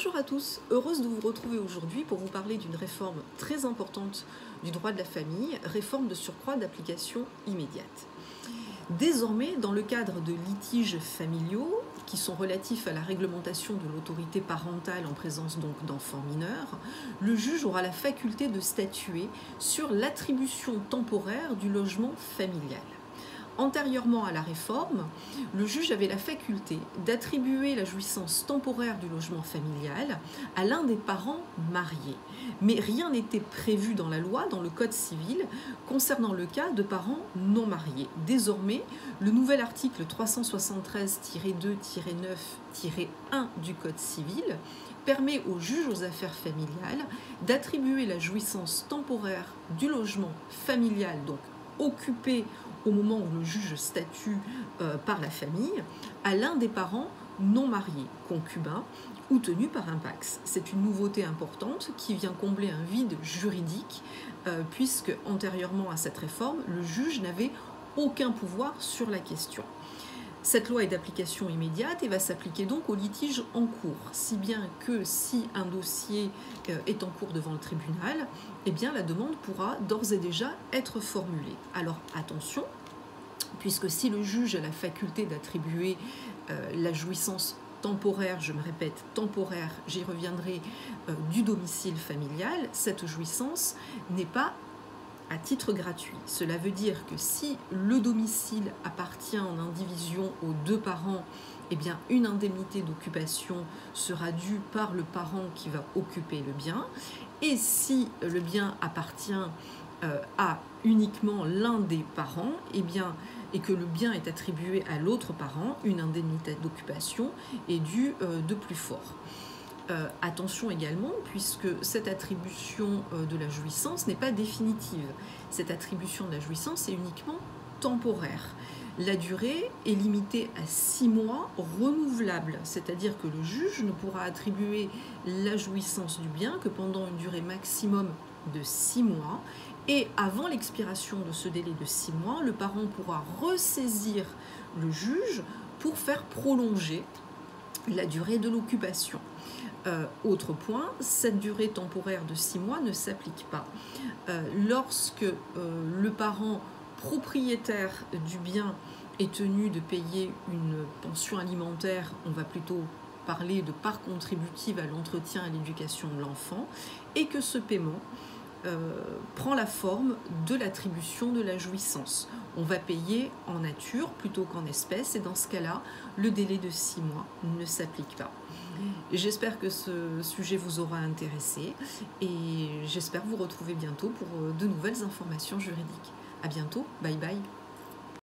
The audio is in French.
Bonjour à tous, heureuse de vous retrouver aujourd'hui pour vous parler d'une réforme très importante du droit de la famille, réforme de surcroît d'application immédiate. Désormais, dans le cadre de litiges familiaux qui sont relatifs à la réglementation de l'autorité parentale en présence donc d'enfants mineurs, le juge aura la faculté de statuer sur l'attribution temporaire du logement familial. Antérieurement à la réforme, le juge avait la faculté d'attribuer la jouissance temporaire du logement familial à l'un des parents mariés. Mais rien n'était prévu dans la loi, dans le Code civil, concernant le cas de parents non mariés. Désormais, le nouvel article 373-2-9-1 du Code civil permet au juge aux affaires familiales d'attribuer la jouissance temporaire du logement familial, donc occupé au moment où le juge statue par la famille, à l'un des parents non mariés, concubins ou tenus par un PACS. C'est une nouveauté importante qui vient combler un vide juridique, puisque antérieurement à cette réforme, le juge n'avait aucun pouvoir sur la question. Cette loi est d'application immédiate et va s'appliquer donc aux litiges en cours, si bien que si un dossier est en cours devant le tribunal, eh bien la demande pourra d'ores et déjà être formulée. Alors attention, puisque si le juge a la faculté d'attribuer la jouissance temporaire, je me répète, temporaire, j'y reviendrai, du domicile familial, cette jouissance n'est pas à titre gratuit. Cela veut dire que si le domicile appartient en indivision aux deux parents, eh bien une indemnité d'occupation sera due par le parent qui va occuper le bien. Et si le bien appartient à uniquement l'un des parents, eh bien, et que le bien est attribué à l'autre parent, une indemnité d'occupation est due de plus fort. Attention également, puisque cette attribution de la jouissance n'est pas définitive. Cette attribution de la jouissance est uniquement temporaire. La durée est limitée à 6 mois renouvelables, c'est-à-dire que le juge ne pourra attribuer la jouissance du bien que pendant une durée maximum de 6 mois. Et avant l'expiration de ce délai de 6 mois, le parent pourra ressaisir le juge pour faire prolonger la durée de l'occupation. Autre point, cette durée temporaire de 6 mois ne s'applique pas lorsque le parent propriétaire du bien est tenu de payer une pension alimentaire. On va plutôt parler de part contributive à l'entretien et à l'éducation de l'enfant, et que ce paiement prend la forme de l'attribution de la jouissance. On va payer en nature plutôt qu'en espèces, et dans ce cas-là, le délai de 6 mois ne s'applique pas. J'espère que ce sujet vous aura intéressé et j'espère vous retrouver bientôt pour de nouvelles informations juridiques. À bientôt, bye bye.